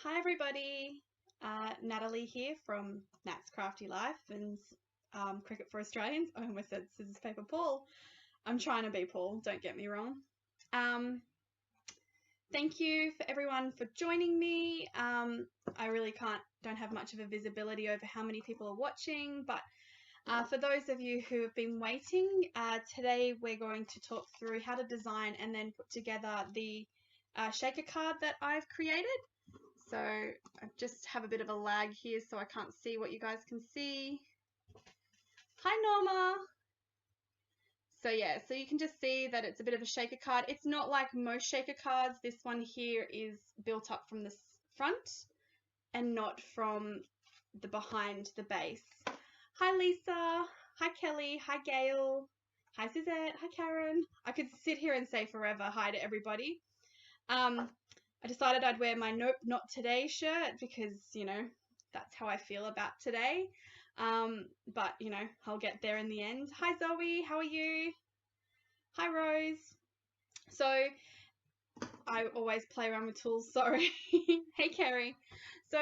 Hi everybody, Natalie here from Nat's Crafty Life and Cricut for Australians. I almost said Scissors Paper Paul. I'm trying to be Paul, don't get me wrong. Thank you for everyone for joining me. I really don't have much of a visibility over how many people are watching, but for those of you who have been waiting, today we're going to talk through how to design and then put together the shaker card that I've created. So I just have a bit of a lag here so I can't see what you guys can see. Hi Norma! So yeah, so you can just see that it's a bit of a shaker card. It's not like most shaker cards. This one here is built up from the front and not from the behind the base. Hi Lisa! Hi Kelly! Hi Gail! Hi Suzette! Hi Karen! I could sit here and say forever hi to everybody. I decided I'd wear my Nope Not Today shirt because, you know, that's how I feel about today. But, you know, I'll get there in the end. Hi Zoe, how are you? Hi Rose. So, I always play around with tools, sorry. Hey Kerry. So,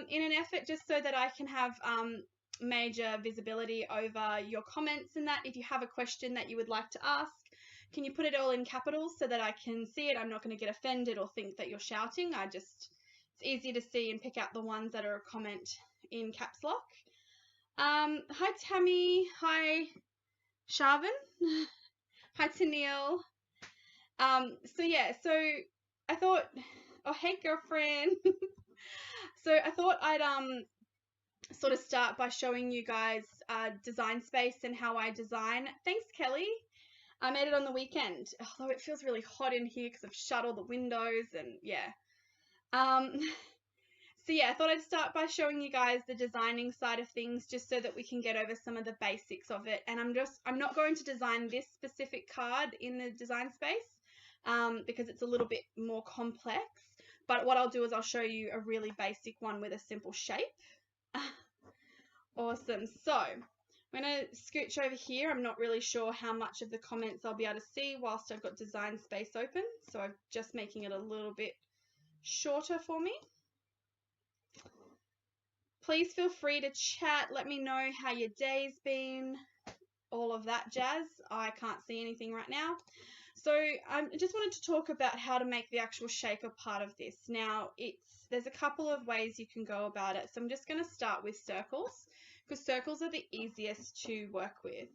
in an effort just so that I can have major visibility over your comments and that, if you have a question that you would like to ask, can you put it all in capitals so that I can see it? I'm not going to get offended or think that you're shouting. It's easy to see and pick out the ones that are a comment in caps lock. Hi Tammy. Hi Sharvin. Hi Tennille. So yeah, so I thought, oh hey girlfriend. So I thought I'd sort of start by showing you guys design space and how I design. Thanks Kelly. I made it on the weekend, although it feels really hot in here because I've shut all the windows and yeah. So yeah, I thought I'd start by showing you guys the designing side of things just so that we can get over some of the basics of it. And I'm not going to design this specific card in the design space because it's a little bit more complex. But what I'll do is I'll show you a really basic one with a simple shape. Awesome. So I'm going to scooch over here. I'm not really sure how much of the comments I'll be able to see whilst I've got design space open. So I'm just making it a little bit shorter for me. Please feel free to chat. Let me know how your day's been. All of that jazz. I can't see anything right now. So I just wanted to talk about how to make the actual shaker part of this. Now, there's a couple of ways you can go about it. So I'm just going to start with circles, because circles are the easiest to work with.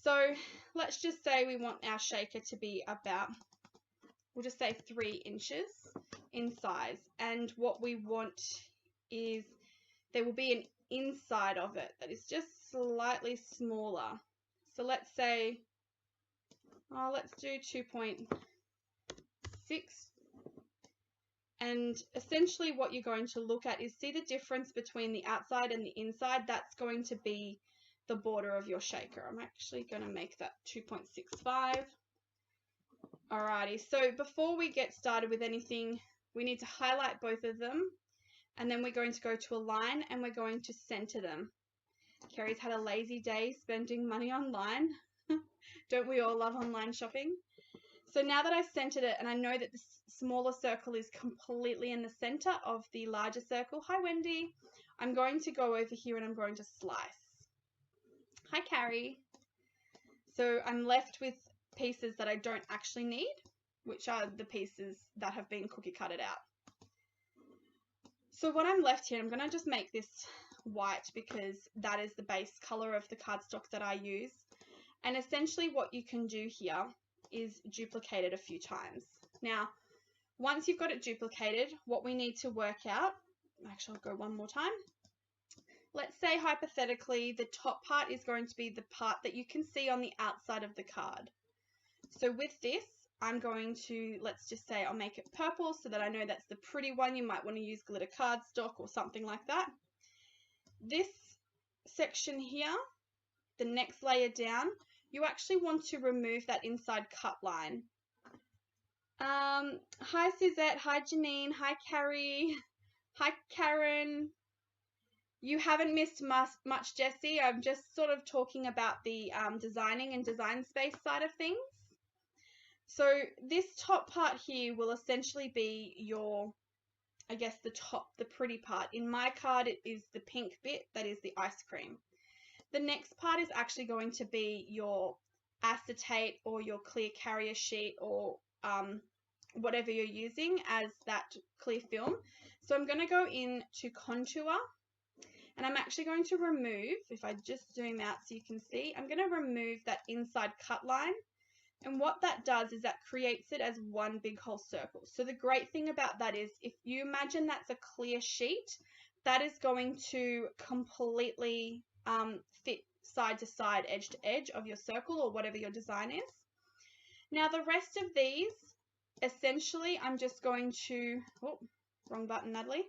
So let's just say we want our shaker to be about, we'll just say 3 inches in size. And what we want is there will be an inside of it that is just slightly smaller. So let's say, let's do 2.6. And essentially what you're going to look at is see the difference between the outside and the inside. That's going to be the border of your shaker. I'm actually going to make that 2.65. Alrighty, so before we get started with anything, we need to highlight both of them. And then we're going to go to align and we're going to center them. Kerry's had a lazy day spending money online. Don't we all love online shopping? So now that I've centered it and I know that the smaller circle is completely in the center of the larger circle, hi Wendy, I'm going to go over here and I'm going to slice. Hi Carrie. So I'm left with pieces that I don't actually need, which are the pieces that have been cookie cutted out. So what I'm left here, I'm going to just make this white because that is the base color of the cardstock that I use. And essentially what you can do here is duplicate it a few times. Now, once you've got it duplicated, what we need to work out, actually I'll go one more time. Let's say hypothetically the top part is going to be the part that you can see on the outside of the card. So with this, I'm going to, let's just say I'll make it purple so that I know that's the pretty one. You might want to use glitter cardstock or something like that. This section here, the next layer down, you actually want to remove that inside cut line. Hi Suzette, hi Janine, hi Carrie, hi Karen. You haven't missed much, Jessie. I'm just sort of talking about the designing and design space side of things. So this top part here will essentially be your I guess the top, the pretty part. In my card, it is the pink bit, that is the ice cream. The next part is actually going to be your acetate or your clear carrier sheet or whatever you're using as that clear film. So I'm going to go in to contour, and I'm actually going to remove, if I just zoom out so you can see, I'm going to remove that inside cut line. And what that does is that creates it as one big whole circle. So the great thing about that is if you imagine that's a clear sheet, that is going to completely fit side to side, edge to edge of your circle or whatever your design is. Now the rest of these, essentially, I'm just going to, oh, wrong button, Natalie.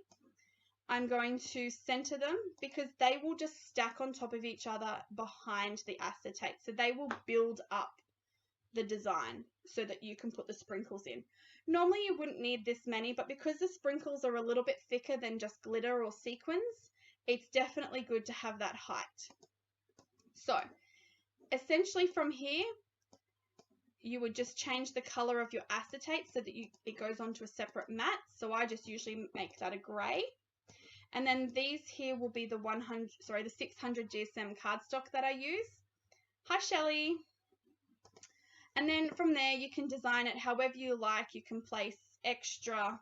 I'm going to center them because they will just stack on top of each other behind the acetate. So they will build up the design so that you can put the sprinkles in. Normally you wouldn't need this many, but because the sprinkles are a little bit thicker than just glitter or sequins, it's definitely good to have that height. So essentially from here, you would just change the color of your acetate so that it goes onto a separate mat. So I just usually make that a gray. And then these here will be the 600 GSM cardstock that I use. Hi, Shelley. And then from there, you can design it however you like. You can place extra,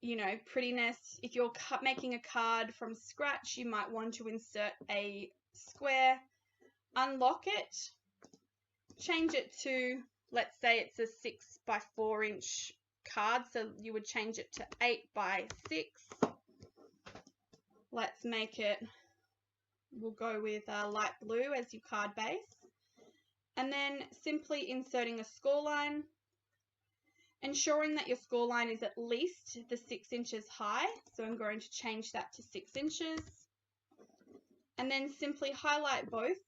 you know, prettiness. If you're making a card from scratch, you might want to insert a square, unlock it, change it to, let's say it's a 6 by 4 inch card. So you would change it to 8 by 6. Let's make it, we'll go with light blue as your card base. And then simply inserting a score line, ensuring that your score line is at least the 6 inches high. So I'm going to change that to 6 inches. And then simply highlight both.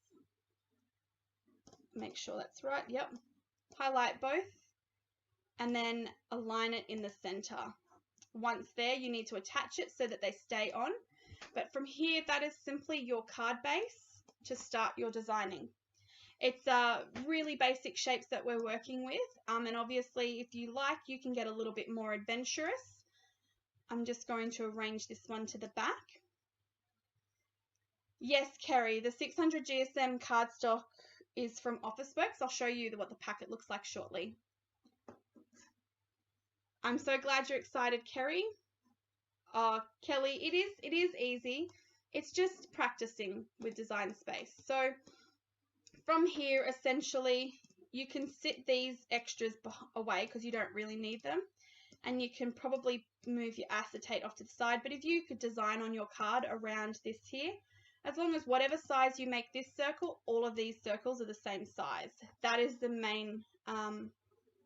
Make sure that's right, yep. Highlight both and then align it in the center. Once there, you need to attach it so that they stay on. But from here, that is simply your card base to start your designing. It's really basic shapes that we're working with. And obviously, if you like, you can get a little bit more adventurous. I'm just going to arrange this one to the back. Yes, Kerry, the 600 GSM cardstock is from Officeworks. I'll show you what the packet looks like shortly. I'm so glad you're excited, Kerry. Kelly, it is easy. It's just practicing with Design Space. So from here, essentially, you can sit these extras away because you don't really need them. And you can probably move your acetate off to the side. But if you could design on your card around this here, as long as whatever size you make this circle, all of these circles are the same size. That is the main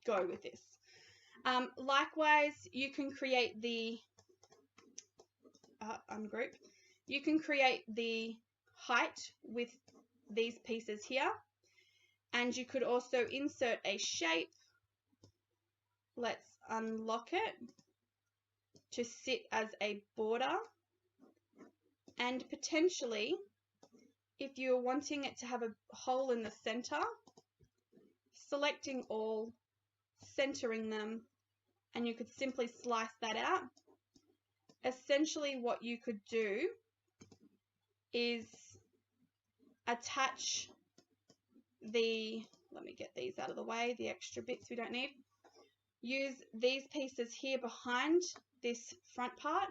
go with this. Likewise, you can create the ungroup. You can create the height with these pieces here, and you could also insert a shape. Let's unlock it to sit as a border, and potentially, if you're wanting it to have a hole in the center, selecting all, centering them, and you could simply slice that out. Essentially what you could do is attach the, let me get these out of the way, the extra bits we don't need. Use these pieces here behind this front part,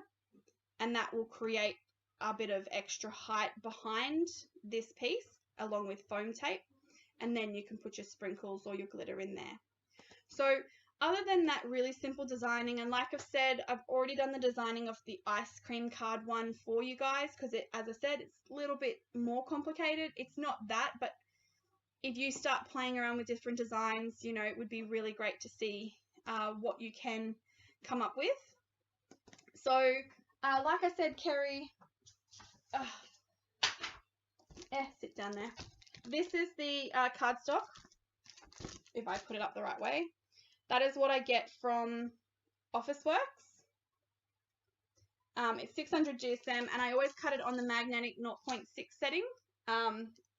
and that will create a bit of extra height behind this piece along with foam tape, and then you can put your sprinkles or your glitter in there. So other than that really simple designing, and like I've said, I've already done the designing of the ice cream card one for you guys because as I said, it's a little bit more complicated. It's not that, but if you start playing around with different designs, you know, it would be really great to see what you can come up with. So like I said, Kerry, sit down there. This is the cardstock, if I put it up the right way. That is what I get from Officeworks. It's 600 GSM, and I always cut it on the magnetic 0.6 setting.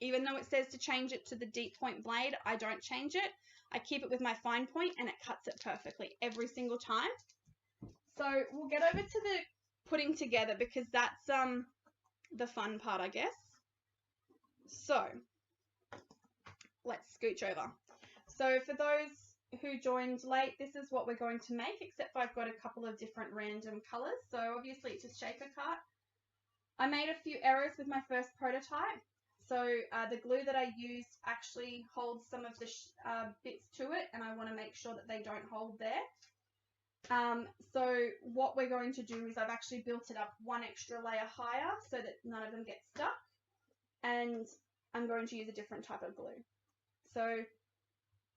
Even though it says to change it to the deep point blade, I don't change it. I keep it with my fine point, and it cuts it perfectly every single time. So we'll get over to the putting together because that's the fun part, I guess. So let's scooch over. So for those who joined late, this is what we're going to make, except for I've got a couple of different random colors. So obviously it's a shaker cart. I made a few errors with my first prototype. So the glue that I used actually holds some of the bits to it, and I want to make sure that they don't hold there. So what we're going to do is I've actually built it up one extra layer higher so that none of them get stuck, and I'm going to use a different type of glue. So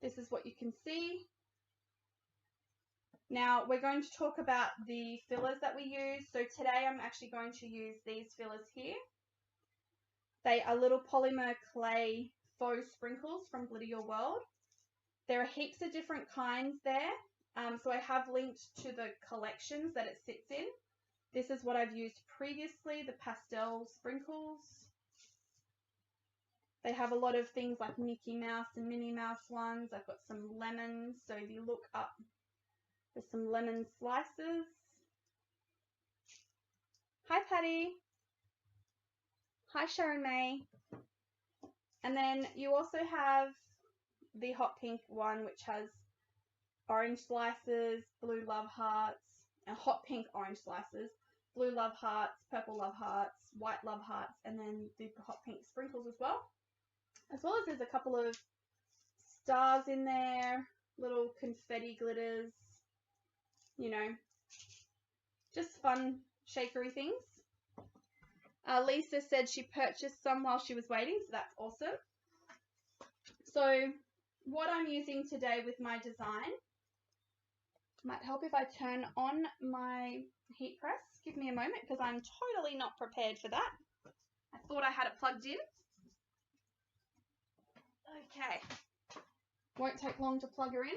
this is what you can see. Now we're going to talk about the fillers that we use. So today I'm actually going to use these fillers here. They are little polymer clay faux sprinkles from Glitter Your World. There are heaps of different kinds there. So I have linked to the collections that it sits in. This is what I've used previously, the pastel sprinkles. They have a lot of things like Mickey Mouse and Minnie Mouse ones. I've got some lemons. So if you look up, there's some lemon slices. Hi, Patty. Hi, Sharon May. And then you also have the hot pink one, which has orange slices, blue love hearts, and hot pink orange slices, blue love hearts, purple love hearts, white love hearts, and then the hot pink sprinkles as well. As well as there's a couple of stars in there, little confetti glitters, you know, just fun shakery things. Lisa said she purchased some while she was waiting, so that's awesome. So what I'm using today with my design, might help if I turn on my heat press. Give me a moment because I'm totally not prepared for that. I thought I had it plugged in. Okay, won't take long to plug her in.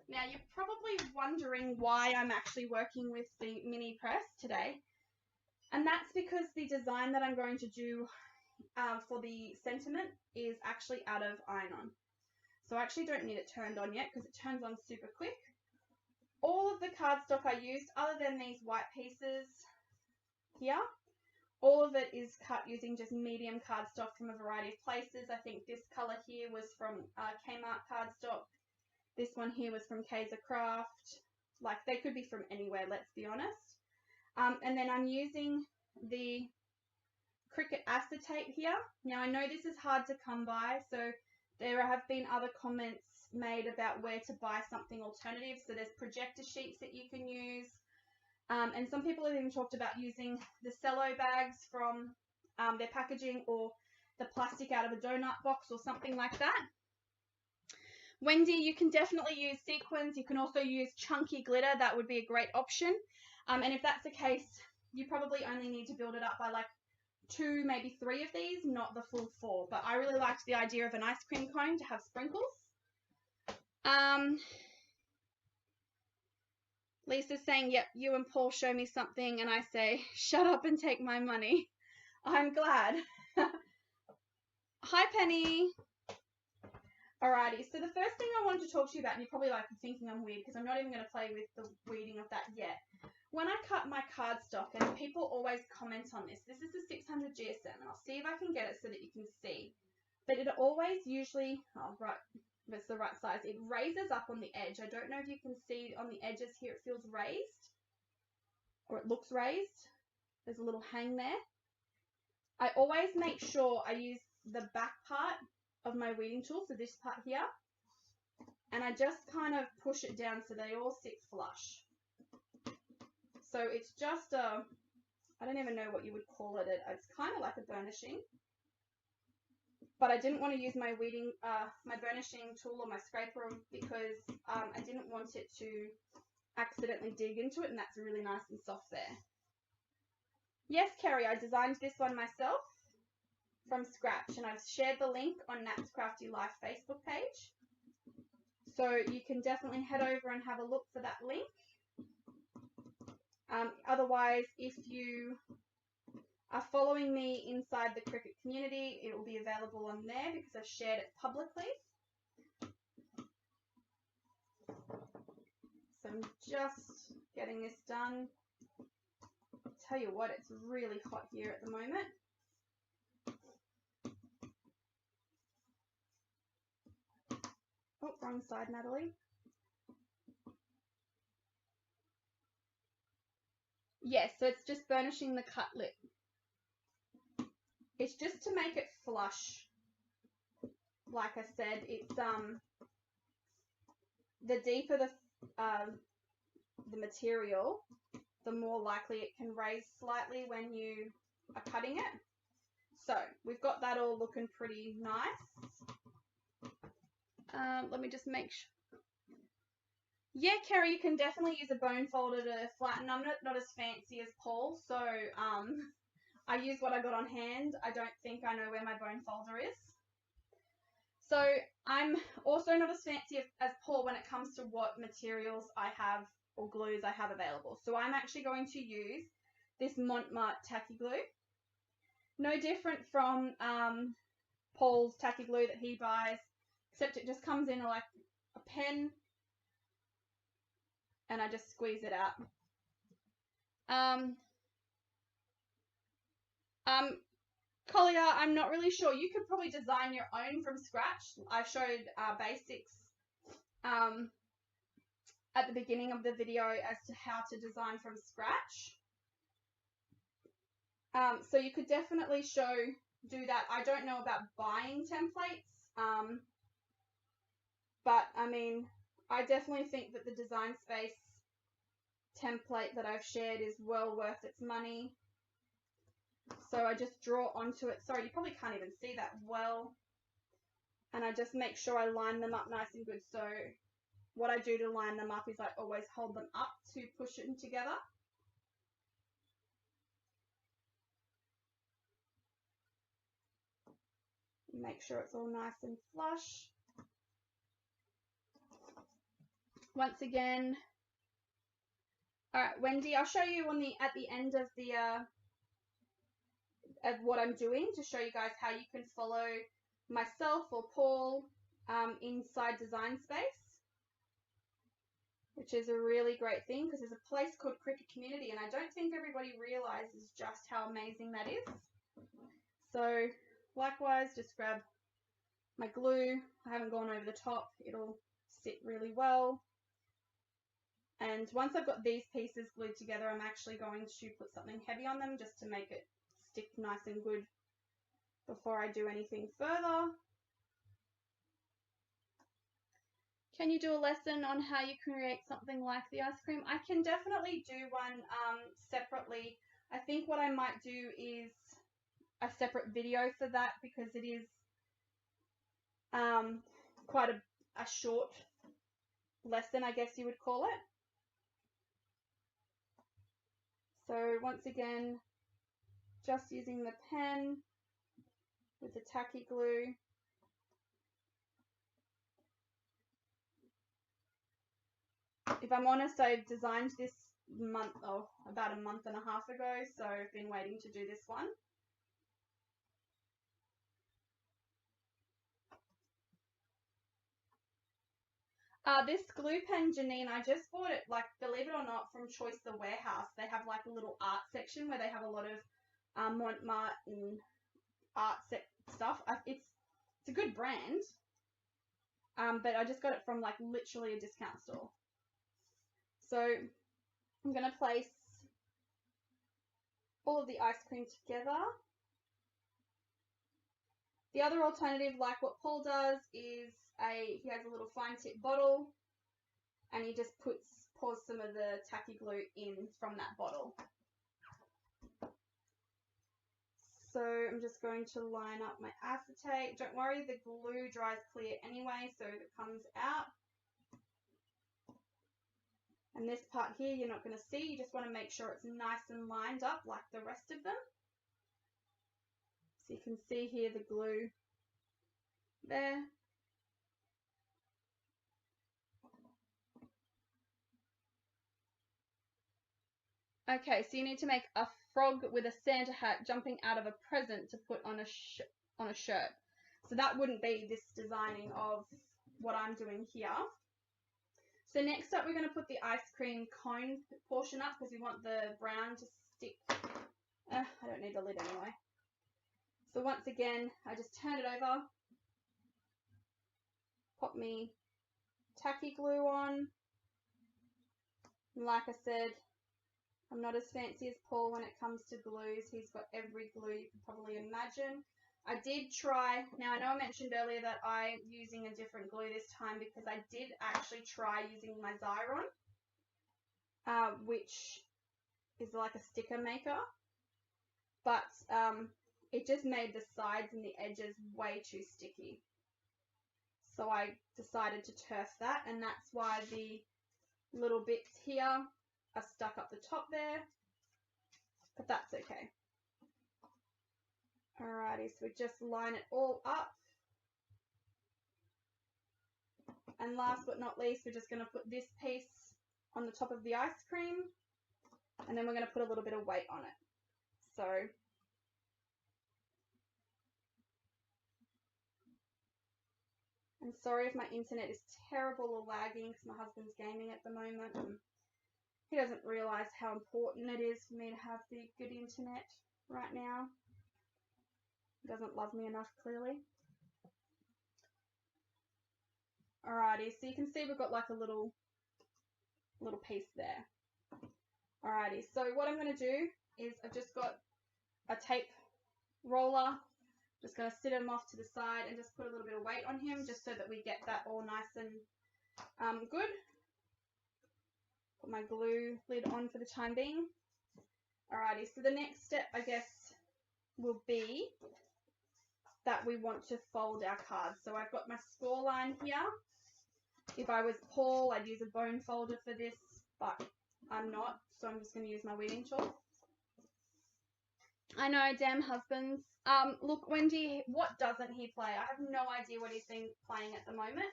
Now you're probably wondering why I'm actually working with the mini press today, and that's because the design that I'm going to do for the sentiment is actually out of iron-on. So I actually don't need it turned on yet because it turns on super quick. All of the cardstock I used, other than these white pieces here, all of it is cut using just medium cardstock from a variety of places. I think this color here was from Kmart cardstock. This one here was from Kaiser Craft. Like, they could be from anywhere, let's be honest. And then I'm using the Cricut acetate here. Now I know this is hard to come by, so there have been other comments made about where to buy something alternative. So there's projector sheets that you can use. And some people have even talked about using the cello bags from their packaging, or the plastic out of a donut box or something like that. Wendy, you can definitely use sequins. You can also use chunky glitter. That would be a great option. And if that's the case, you probably only need to build it up by like 2, maybe 3 of these, not the full 4. But I really liked the idea of an ice cream cone to have sprinkles. Lisa's saying, yep, you and Paul show me something, and I say, shut up and take my money. I'm glad. Hi, Penny. Alrighty, so the first thing I wanted to talk to you about, and you're probably like thinking I'm weird because I'm not even going to play with the weeding of that yet. When I cut my cardstock, and people always comment on this, this is the 600 GSM, and I'll see if I can get it so that you can see. But it always usually, oh right, that's the right size, it raises up on the edge. I don't know if you can see on the edges here, it feels raised, or it looks raised. There's a little hang there. I always make sure I use the back part of my weeding tool, so this part here, and I just kind of push it down so they all sit flush. So it's just a, I don't even know what you would call it, it's kind of like a burnishing, but I didn't want to use my weeding, my burnishing tool or my scraper because I didn't want it to accidentally dig into it, and that's really nice and soft there. Yes, Kerry, I designed this one myself from scratch, and I've shared the link on Nat's Crafty Life Facebook page. So you can definitely head over and have a look for that link. Otherwise, if you are following me inside the Cricut community, it will be available on there because I've shared it publicly. So I'm just getting this done. I'll tell you what, it's really hot here at the moment. Oh, wrong side, Natalie. Yes, so it's just burnishing the cut lip. It's just to make it flush. Like I said, it's the deeper the material, the more likely it can raise slightly when you are cutting it. So we've got that all looking pretty nice. Let me just make sure. Yeah, Kerry, you can definitely use a bone folder to flatten. I'm not as fancy as Paul, so I use what I got on hand. I don't think I know where my bone folder is. So I'm also not as fancy as Paul when it comes to what materials I have or glues I have available. So I'm actually going to use this Montmartre tacky glue. No different from Paul's tacky glue that he buys, except it just comes in like a pen, and I just squeeze it out. Collier, I'm not really sure. You could probably design your own from scratch. I showed basics at the beginning of the video as to how to design from scratch. So you could definitely do that. I don't know about buying templates, but I mean, I definitely think that the Design Space template that I've shared is well worth its money. So I just draw onto it. Sorry, you probably can't even see that well. And I just make sure I line them up nice and good. So what I do to line them up is I always hold them up to push it together. Make sure it's all nice and flush. Once again, all right, Wendy, I'll show you at the end of what I'm doing to show you guys how you can follow myself or Paul inside Design Space, which is a really great thing because there's a place called Cricut Community, and I don't think everybody realizes just how amazing that is. So likewise, just grab my glue. I haven't gone over the top. It'll sit really well. And once I've got these pieces glued together, I'm actually going to put something heavy on them just to make it stick nice and good before I do anything further. Can you do a lesson on how you create something like the ice cream? I can definitely do one separately. I think what I might do is a separate video for that because it is quite a short lesson, I guess you would call it. So once again, just using the pen with the tacky glue. If I'm honest, I designed this about a month and a half ago, so I've been waiting to do this one. This glue pen, Janine, I just bought it, like, believe it or not, from Choice the Warehouse. They have like a little art section where they have a lot of Montmartre and art stuff. It's a good brand, but I just got it from like literally a discount store. So I'm going to place all of the ice cream together. The other alternative, like what Paul does, is he has a little fine tip bottle and he just pours some of the tacky glue in from that bottle. So I'm just going to line up my acetate. Don't worry, the glue dries clear anyway, so it comes out. And this part here you're not going to see, you just want to make sure it's nice and lined up like the rest of them. So you can see here the glue there. Okay, so you need to make a frog with a Santa hat jumping out of a present to put on a shirt. So that wouldn't be this designing of what I'm doing here. So next up, we're going to put the ice cream cone portion up because we want the brown to stick. I don't need the lid anyway. So once again, I just turn it over, pop me tacky glue on. And like I said, I'm not as fancy as Paul when it comes to glues. He's got every glue you can probably imagine. I did try, now I know I mentioned earlier that I'm using a different glue this time because I did actually try using my Xyron, which is like a sticker maker, but it just made the sides and the edges way too sticky. So I decided to turf that, and that's why the little bits here are stuck up the top there, but that's okay. Alrighty, so we just line it all up. And last but not least, we're just going to put this piece on the top of the ice cream, and then we're going to put a little bit of weight on it. So I'm sorry if my internet is terrible or lagging because my husband's gaming at the moment and he doesn't realize how important it is for me to have the good internet right now. He doesn't love me enough, clearly. Alrighty, so you can see we've got like a little piece there. Alrighty, so what I'm going to do is I've just got a tape roller. Just going to sit him off to the side and just put a little bit of weight on him just so that we get that all nice and good. Put my glue lid on for the time being. Alrighty, so the next step, I guess, will be that we want to fold our cards. So I've got my score line here. If I was Paul, I'd use a bone folder for this, but I'm not, so I'm just going to use my weeding tool. I know, damn husbands. Look, Wendy, what doesn't he play? I have no idea what he's been playing at the moment.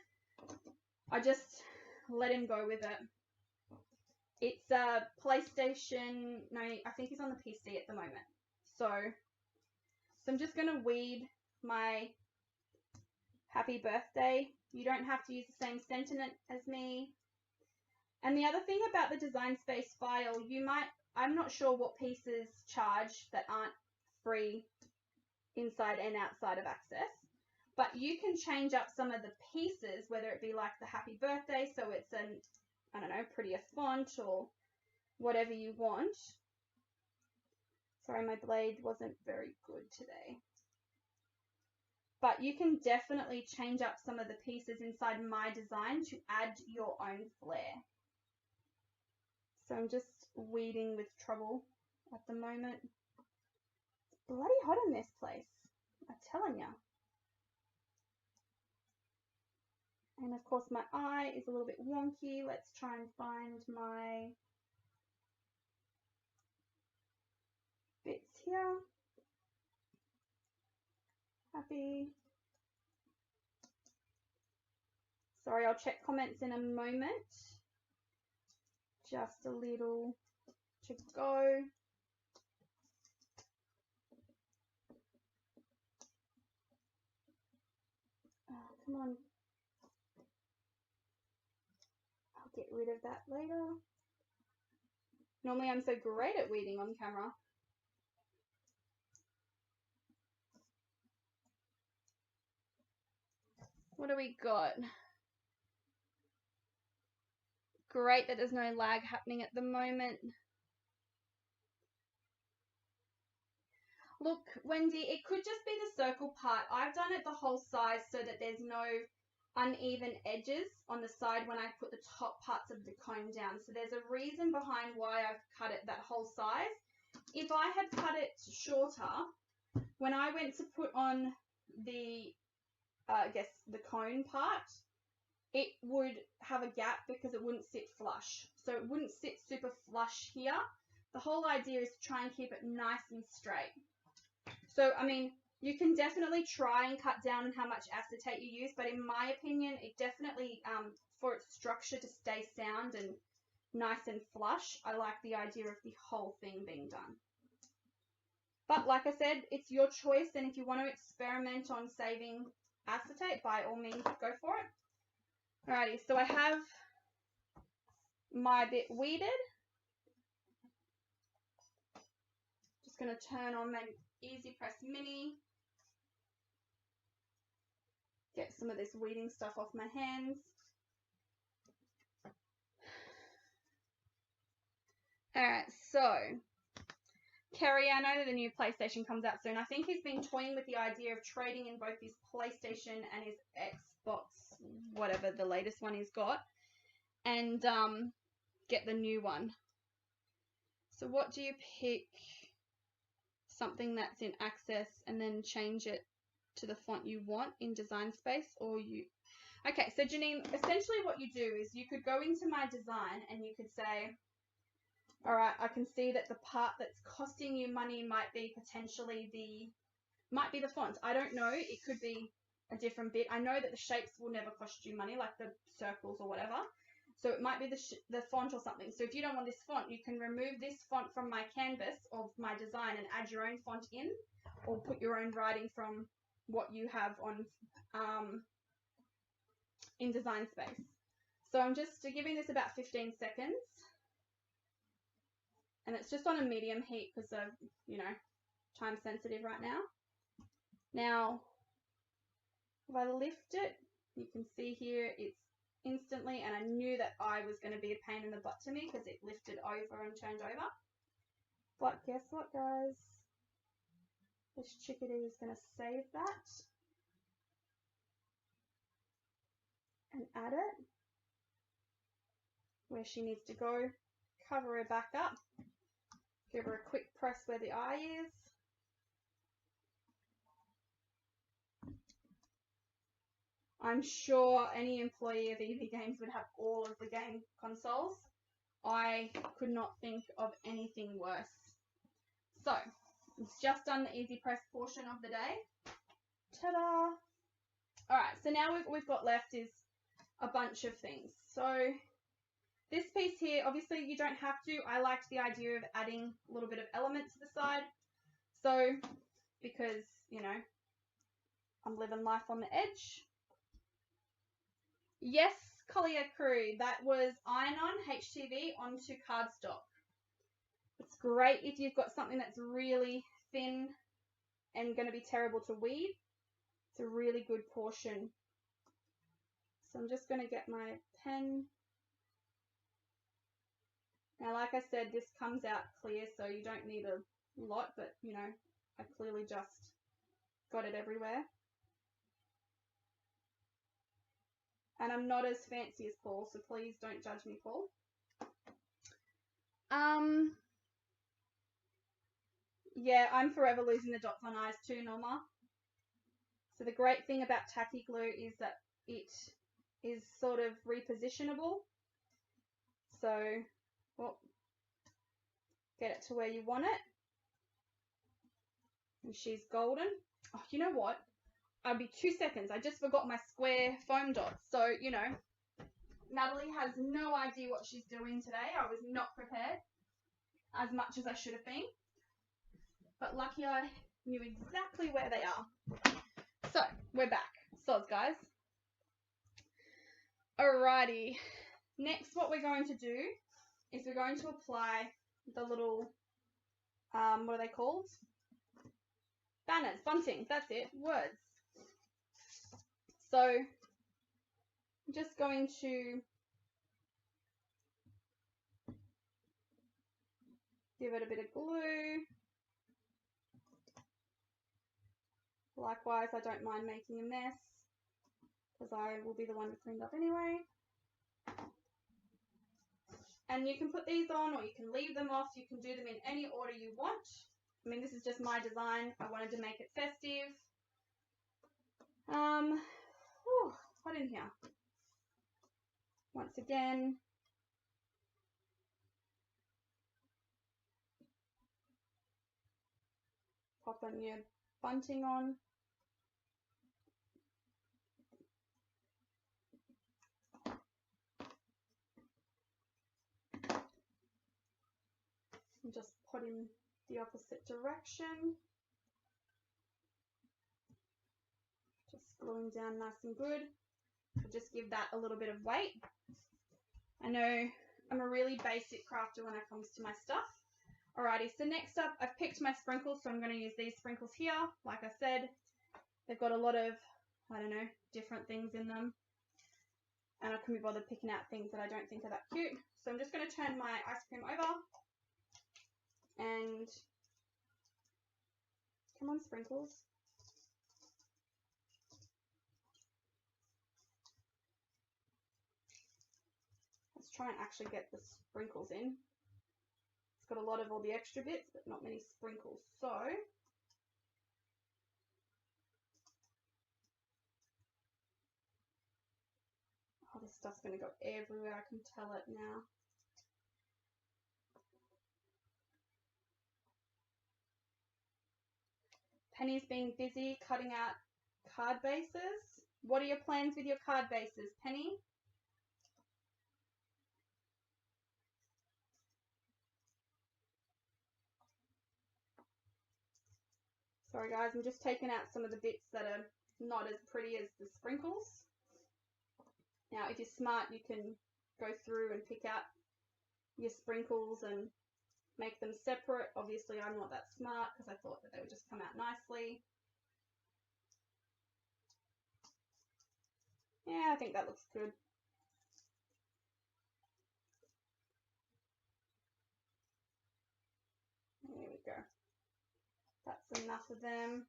I just let him go with it. It's a PlayStation, no, I think he's on the PC at the moment. So I'm just going to weed my happy birthday. You don't have to use the same sentiment as me. And the other thing about the Design Space file, I'm not sure what pieces charge that aren't free inside and outside of Access, but you can change up some of the pieces, whether it be like the happy birthday, so it's an, I don't know, prettier font or whatever you want. Sorry, my blade wasn't very good today. But you can definitely change up some of the pieces inside my design to add your own flair. So I'm just weeding with trouble at the moment. It's bloody hot in this place, I'm telling ya. And of course my eye is a little bit wonky. Let's try and find my bits here. Happy. Sorry, I'll check comments in a moment. Just a little to go. Oh, come on. I'll get rid of that later. Normally I'm so great at weeding on camera. What do we got? Great that there's no lag happening at the moment. Look, Wendy, it could just be the circle part. I've done it the whole size so that there's no uneven edges on the side when I put the top parts of the cone down. So there's a reason behind why I've cut it that whole size. If I had cut it shorter, when I went to put on the I guess the cone part, it would have a gap because it wouldn't sit flush. So it wouldn't sit super flush here. The whole idea is to try and keep it nice and straight. So, I mean, you can definitely try and cut down on how much acetate you use, but in my opinion, it definitely, for its structure to stay sound and nice and flush, I like the idea of the whole thing being done. But like I said, it's your choice, and if you want to experiment on saving acetate, by all means, go for it. Alrighty, so I have my bit weeded. Just going to turn on my Easy Press Mini. Get some of this weeding stuff off my hands. Alright, so Kerry, I know that the new PlayStation comes out soon. I think he's been toying with the idea of trading in both his PlayStation and his Xbox, whatever the latest one he's got, and get the new one. So what do you pick? Something that's in Access and then change it to the font you want in Design Space, or you... Okay, so Janine, essentially what you do is you could go into my design and you could say, all right, I can see that the part that's costing you money might be potentially the font. I don't know. It could be a different bit. I know that the shapes will never cost you money, like the circles or whatever. So it might be the font or something. So if you don't want this font, you can remove this font from my canvas of my design and add your own font in, or put your own writing from what you have on in Design Space. So I'm just giving this about 15 seconds. And it's just on a medium heat because of, you know, time sensitive right now. Now, if I lift it, you can see here it's instantly, and I knew that I was going to be a pain in the butt to me because it lifted over and turned over. But guess what, guys? This chickadee is going to save that and add it where she needs to go. Cover her back up. Give her a quick press where the eye is. I'm sure any employee of EV Games would have all of the game consoles. I could not think of anything worse. So, it's just done the Easy Press portion of the day. Ta-da! Alright, so now we've got left is a bunch of things. So, this piece here, obviously you don't have to. I liked the idea of adding a little bit of element to the side. So, because, you know, I'm living life on the edge. Yes, Collier Crew, that was iron-on HTV onto cardstock. It's great if you've got something that's really thin and going to be terrible to weed. It's a really good portion. So I'm just going to get my pen. Now, like I said, this comes out clear, so you don't need a lot, but, you know, I clearly just got it everywhere. And I'm not as fancy as Paul, so please don't judge me, Paul. Yeah, I'm forever losing the dots on eyes too, Norma. So the great thing about tacky glue is that it is sort of repositionable. So, well, get it to where you want it. And she's golden. Oh, you know what? I'll be 2 seconds. I just forgot my square foam dots. So, you know, Natalie has no idea what she's doing today. I was not prepared as much as I should have been. But lucky I knew exactly where they are. So, we're back. Sods, guys. Alrighty. Next, what we're going to do is we're going to apply the little, what are they called? Banners, bunting, that's it, words. So, I'm just going to give it a bit of glue. Likewise, I don't mind making a mess because I will be the one to clean up anyway. And you can put these on or you can leave them off. You can do them in any order you want. I mean, this is just my design. I wanted to make it festive. Hot in here. Once again, pop on your bunting on. And just put in the opposite direction. Just gluing down nice and good. So just give that a little bit of weight. I know I'm a really basic crafter when it comes to my stuff. Alrighty, so next up, I've picked my sprinkles, so I'm going to use these sprinkles here. Like I said, they've got a lot of, I don't know, different things in them. And I couldn't be bothered picking out things that I don't think are that cute. So I'm just going to turn my ice cream over. And, come on, sprinkles. Let's try and actually get the sprinkles in. It's got a lot of all the extra bits, but not many sprinkles. So, oh, this stuff's going to go everywhere. I can tell it now. Penny's being busy cutting out card bases. What are your plans with your card bases, Penny? Sorry guys, I'm just taking out some of the bits that are not as pretty as the sprinkles. Now if you're smart, you can go through and pick out your sprinkles and make them separate. Obviously I'm not that smart because I thought that they would just come out nicely. Yeah, I think that looks good. There we go. That's enough of them.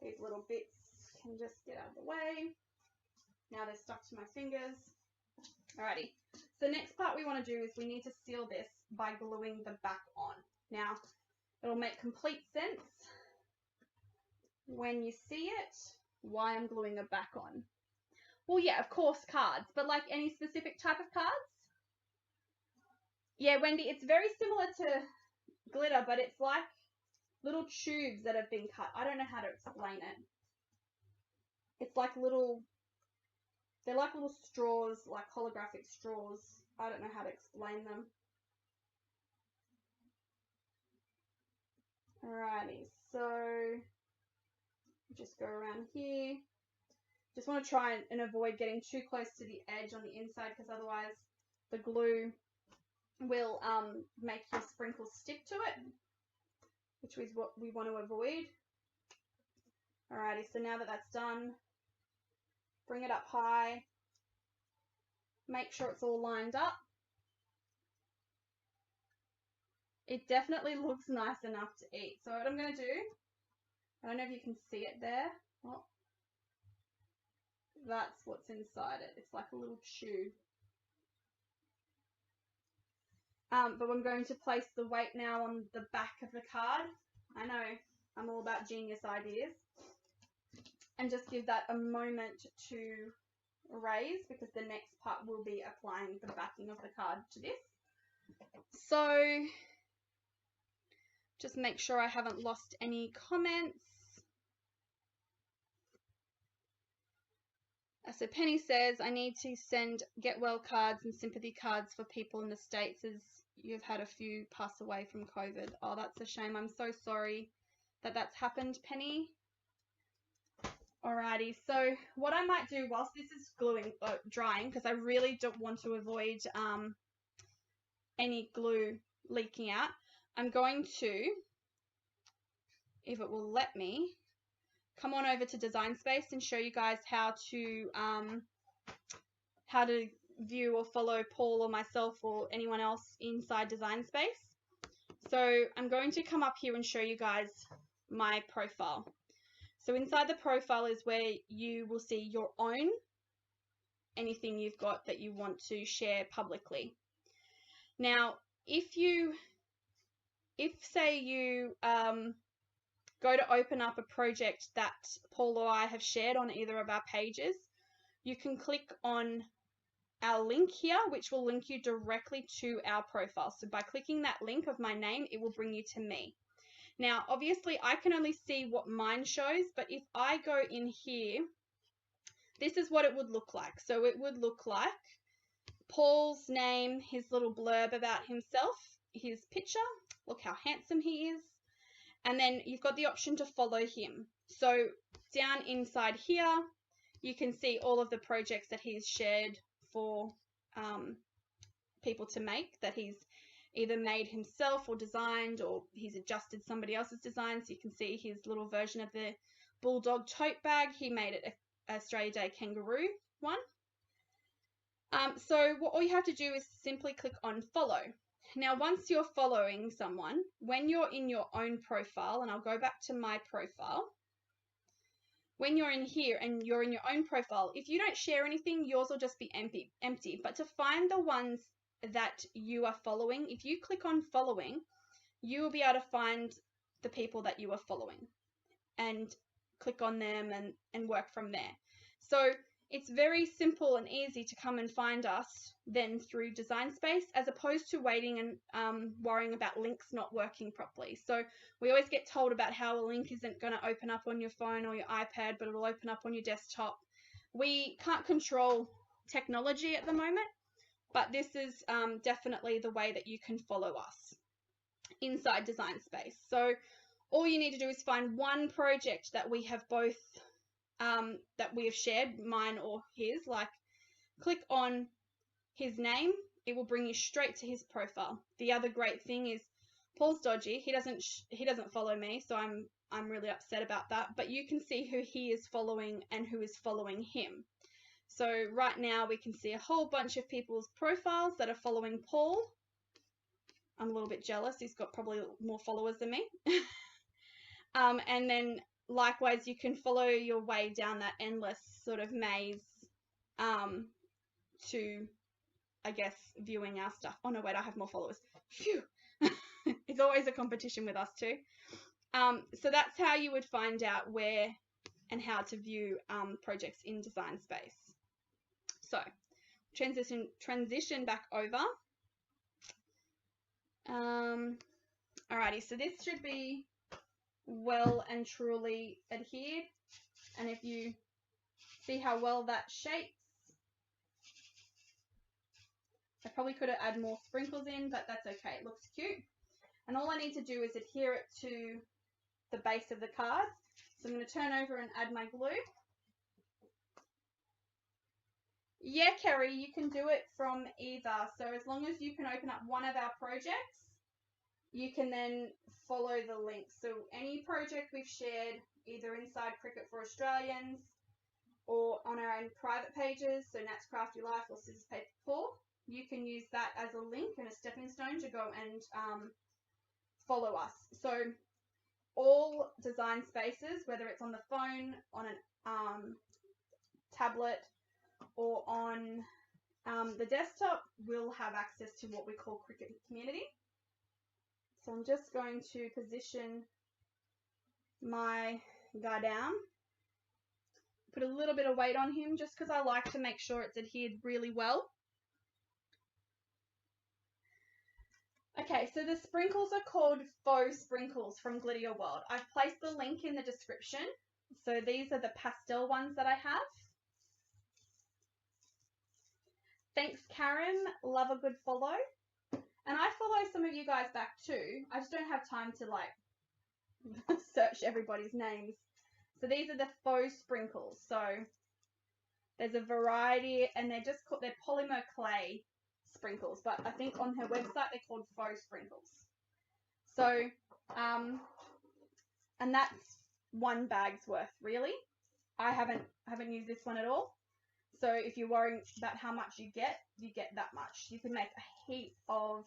These little bits can just get out of the way. Now they're stuck to my fingers. Alrighty. So next part we want to do is we need to seal this by gluing the back on. Now, it'll make complete sense when you see it, why I'm gluing the back on. Well, yeah, of course, cards, but like any specific type of cards? Yeah, Wendy, it's very similar to glitter, but it's like little tubes that have been cut. I don't know how to explain it. It's like little, they're like little straws, like holographic straws. I don't know how to explain them. Alrighty, so just go around here. Just want to try and avoid getting too close to the edge on the inside because otherwise the glue will make your sprinkles stick to it, which is what we want to avoid. Alrighty, so now that that's done, bring it up high. Make sure it's all lined up. It definitely looks nice enough to eat. So what I'm going to do, I don't know if you can see it there. Oh, that's what's inside it. It's like a little tube. But I'm going to place the weight now on the back of the card. I know, I'm all about genius ideas. And just give that a moment to raise because the next part will be applying the backing of the card to this. So just make sure I haven't lost any comments. So Penny says, I need to send get well cards and sympathy cards for people in the States as you've had a few pass away from COVID. Oh, that's a shame. I'm so sorry that that's happened, Penny. Alrighty, so what I might do whilst this is drying, because I really don't want to avoid any glue leaking out, I'm going to, if it will let me, come on over to Design Space and show you guys how to view or follow Paul or myself or anyone else inside Design Space. So I'm going to come up here and show you guys my profile. So inside the profile is where you will see your own, anything you've got that you want to share publicly. Now, if say you go to open up a project that Paul or I have shared on either of our pages, you can click on our link here, which will link you directly to our profile. So by clicking that link of my name, it will bring you to me. Now, obviously, I can only see what mine shows, but if I go in here, this is what it would look like. So it would look like Paul's name, his little blurb about himself, his picture, look how handsome he is, and then you've got the option to follow him. So down inside here, you can see all of the projects that he's shared for people to make that he's either made himself or designed, or he's adjusted somebody else's design. So you can see his little version of the bulldog tote bag. He made it a Australia Day kangaroo one. So all you have to do is simply click on follow. Now, once you're following someone, when you're in your own profile, and I'll go back to my profile, when you're in here and you're in your own profile, if you don't share anything, yours will just be empty. But to find the ones that you are following, if you click on following, you will be able to find the people that you are following and click on them and work from there. So it's very simple and easy to come and find us then through Design Space, as opposed to waiting and worrying about links not working properly. So we always get told about how a link isn't going to open up on your phone or your iPad, but it'll open up on your desktop. We can't control technology at the moment, but this is definitely the way that you can follow us inside Design Space. So all you need to do is find one project that we have both that we have shared, mine or his. Like, click on his name, it will bring you straight to his profile. The other great thing is Paul's dodgy. He doesn't follow me, so I'm really upset about that. But you can see who he is following and who is following him. So right now we can see a whole bunch of people's profiles that are following Paul. I'm a little bit jealous. He's got probably more followers than me. And then likewise, you can follow your way down that endless sort of maze to, I guess, viewing our stuff. Oh no, wait, I have more followers. Phew. It's always a competition with us too. So that's how you would find out where and how to view projects in Design Space. So transition back over. Alrighty, so this should be well and truly adhered, and if you see how well that shapes, I probably could have added more sprinkles in, but that's okay, it looks cute. And all I need to do is adhere it to the base of the card. So I'm going to turn over and add my glue. Yeah, Kerry, you can do it from either. So as long as you can open up one of our projects, you can then follow the link. So any project we've shared, either inside Cricut for Australians or on our own private pages, so Nat's Crafty Life or Scissors Paper Paul, you can use that as a link and a stepping stone to go and follow us. So all Design Spaces, whether it's on the phone, on a tablet, or on the desktop, will have access to what we call Cricut Community. So I'm just going to position my guy down, put a little bit of weight on him just because I like to make sure it's adhered really well. Okay, so the sprinkles are called Faux sprinkles from Glitter World. I've placed the link in the description. So these are the pastel ones that I have. Thanks, Karen. Love a good follow. And I follow some of you guys back too. I just don't have time to like search everybody's names. So these are the Faux sprinkles. So there's a variety, and they're polymer clay sprinkles, but I think on her website they're called Faux sprinkles. So and that's one bag's worth really. I haven't used this one at all. So if you're worrying about how much you get that much. You can make a heap of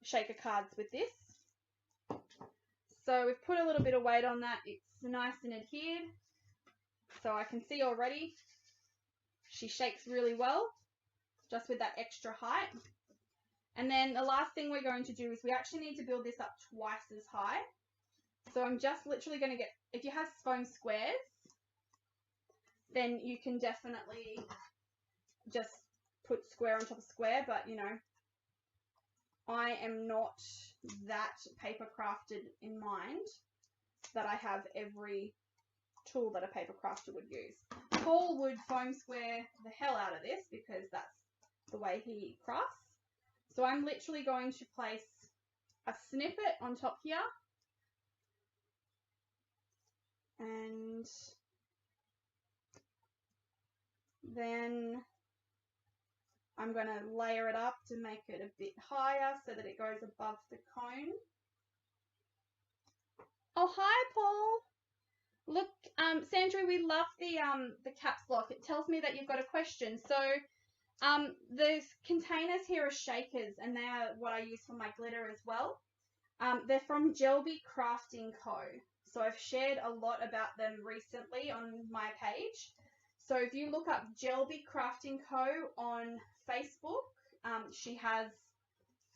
shaker cards with this. So we've put a little bit of weight on that. It's nice and adhered. So I can see already she shakes really well, just with that extra height. And then the last thing we're going to do is we actually need to build this up twice as high. So I'm just literally going to get, if you have foam squares, then you can definitely just put square on top of square, but you know, I am not that paper crafted in mind that I have every tool that a paper crafter would use. Paul would foam square the hell out of this because that's the way he crafts. So I'm literally going to place a snippet on top here, and then I'm going to layer it up to make it a bit higher so that it goes above the cone. Oh, hi, Paul. Look, Sandra, we love the caps lock. It tells me that you've got a question. So the containers here are shakers, and they are what I use for my glitter as well. They're from Gelby Crafting Co. So I've shared a lot about them recently on my page. So if you look up Gelby Crafting Co. on Facebook, she has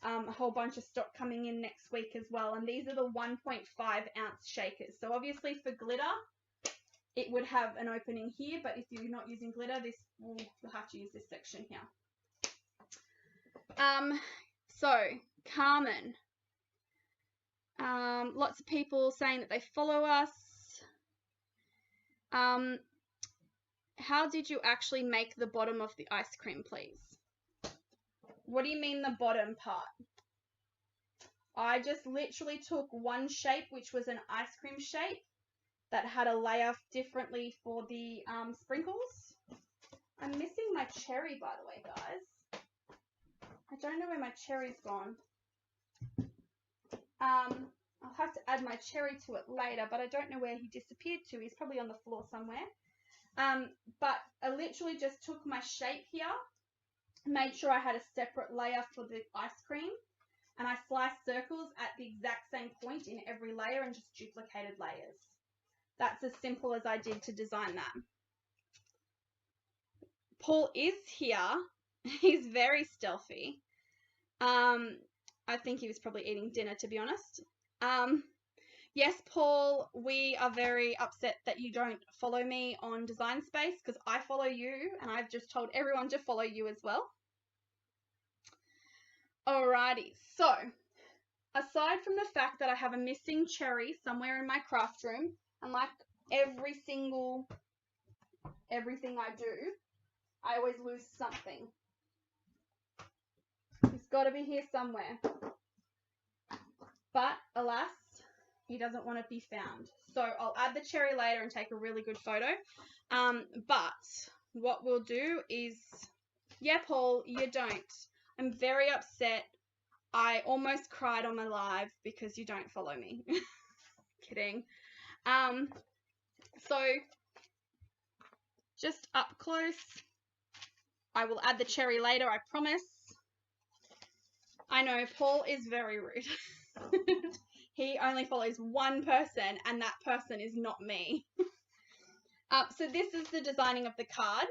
a whole bunch of stock coming in next week as well. And these are the 1.5 ounce shakers. So obviously for glitter, it would have an opening here, but if you're not using glitter, you'll have to use this section here. So Carmen, lots of people saying that they follow us. How did you actually make the bottom of the ice cream, please? What do you mean the bottom part? I just literally took one shape, which was an ice cream shape that had a layer differently for the sprinkles. I'm missing my cherry, by the way, guys. I don't know where my cherry's gone. I'll have to add my cherry to it later, but I don't know where he disappeared to. He's probably on the floor somewhere. But I literally just took my shape here, made sure I had a separate layer for the ice cream, and I sliced circles at the exact same point in every layer and just duplicated layers. That's as simple as I did to design that. Paul is here. He's very stealthy. I think he was probably eating dinner, to be honest. Yes, Paul, we are very upset that you don't follow me on Design Space because I follow you and I've just told everyone to follow you as well. Alrighty, so aside from the fact that I have a missing cherry somewhere in my craft room, and like everything I do, I always lose something. It's got to be here somewhere. But alas, he doesn't want to be found. So I'll add the cherry later and take a really good photo. But what we'll do is, yeah, Paul, you don't. I'm very upset. I almost cried on my live because you don't follow me. Kidding. So just up close. I will add the cherry later, I promise. I know, Paul is very rude. He only follows one person, and that person is not me. So this is the designing of the card.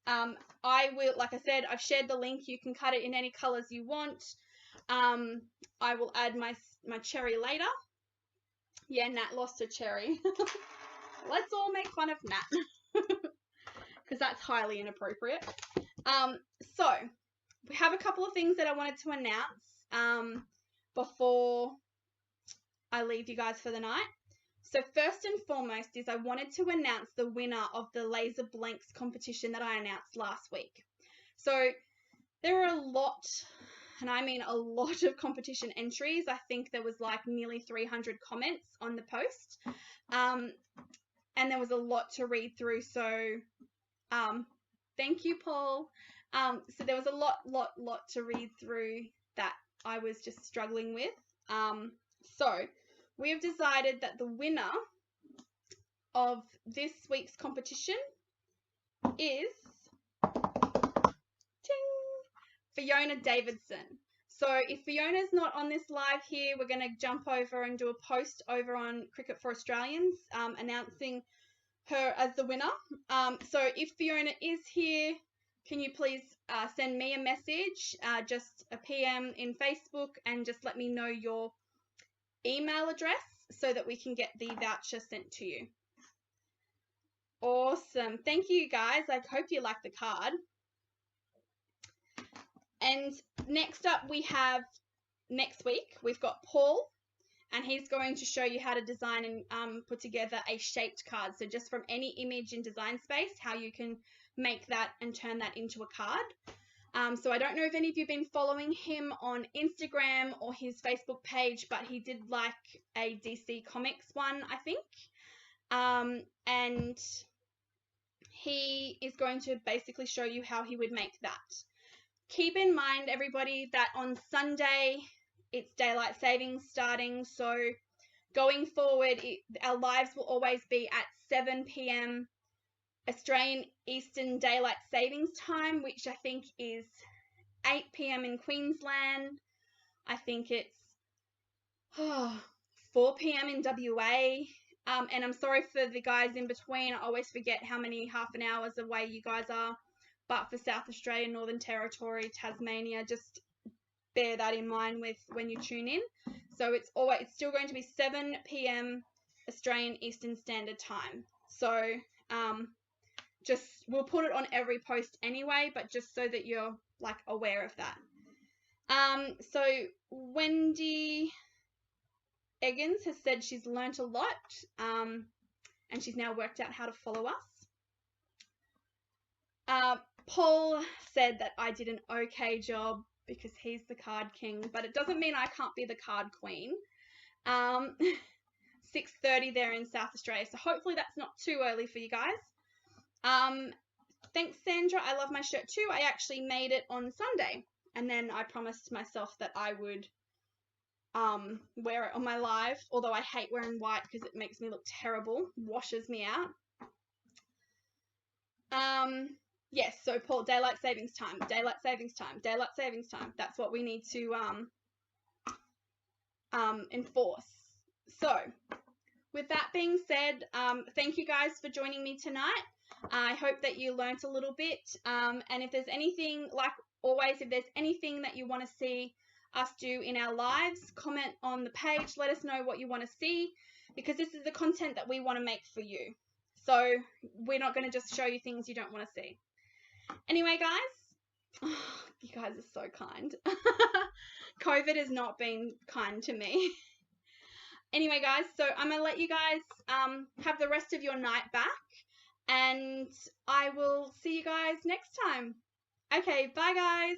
I will, like I said, I've shared the link. You can cut it in any colors you want. I will add my cherry later. Yeah, Nat lost a cherry. Let's all make fun of Nat because that's highly inappropriate. So we have a couple of things that I wanted to announce before I leave you guys for the night. So first and foremost is I wanted to announce the winner of the Laser Blanks competition that I announced last week. So there are a lot, and I mean a lot of competition entries. I think there was like nearly 300 comments on the post. And there was a lot to read through. So thank you, Paul. So there was a lot to read through that I was just struggling with. So we have decided that the winner of this week's competition is Fiona Davidson. So if Fiona's not on this live here, we're going to jump over and do a post over on Cricut for Australians announcing her as the winner. So if Fiona is here, can you please send me a message, just a PM in Facebook, and just let me know your email address so that we can get the voucher sent to you. Awesome. Thank you, guys. I hope you like the card. And next up we have, next week, we've got Paul, and he's going to show you how to design and put together a shaped card. So just from any image in Design Space, how you can make that and turn that into a card. So I don't know if any of you have been following him on Instagram or his Facebook page, but he did like a DC Comics one, I think. And he is going to basically show you how he would make that. keep in mind, everybody, that on Sunday it's daylight savings starting. So going forward, our lives will always be at 7 p.m. Australian Eastern Daylight Savings Time, which I think is 8 p.m. in Queensland. I think it's 4 p.m. in WA. And I'm sorry for the guys in between. I always forget how many half an hours away you guys are. But for South Australia, Northern Territory, Tasmania, just bear that in mind with when you tune in. So it's still going to be 7 p.m. Australian Eastern Standard Time. So we'll put it on every post anyway, but just so that you're like aware of that. So Wendy Eggins has said she's learnt a lot, and she's now worked out how to follow us. Paul said that I did an okay job because he's the card king, but it doesn't mean I can't be the card queen. 6:30 there in South Australia, so hopefully that's not too early for you guys. Thanks, Sandra. I love my shirt too. I actually made it on Sunday, and then I promised myself that I would wear it on my live, although I hate wearing white because it makes me look terrible, washes me out. Yes, so Paul, daylight savings time, daylight savings time, daylight savings time. That's what we need to enforce. So with that being said, thank you guys for joining me tonight. I hope that you learnt a little bit, and if there's anything, like always, if there's anything that you want to see us do in our lives, comment on the page, let us know what you want to see, because this is the content that we want to make for you. So we're not going to just show you things you don't want to see. Anyway, guys, you guys are so kind. COVID has not been kind to me. Anyway, guys, so I'm going to let you guys have the rest of your night back, and I will see you guys next time. Okay, bye, guys.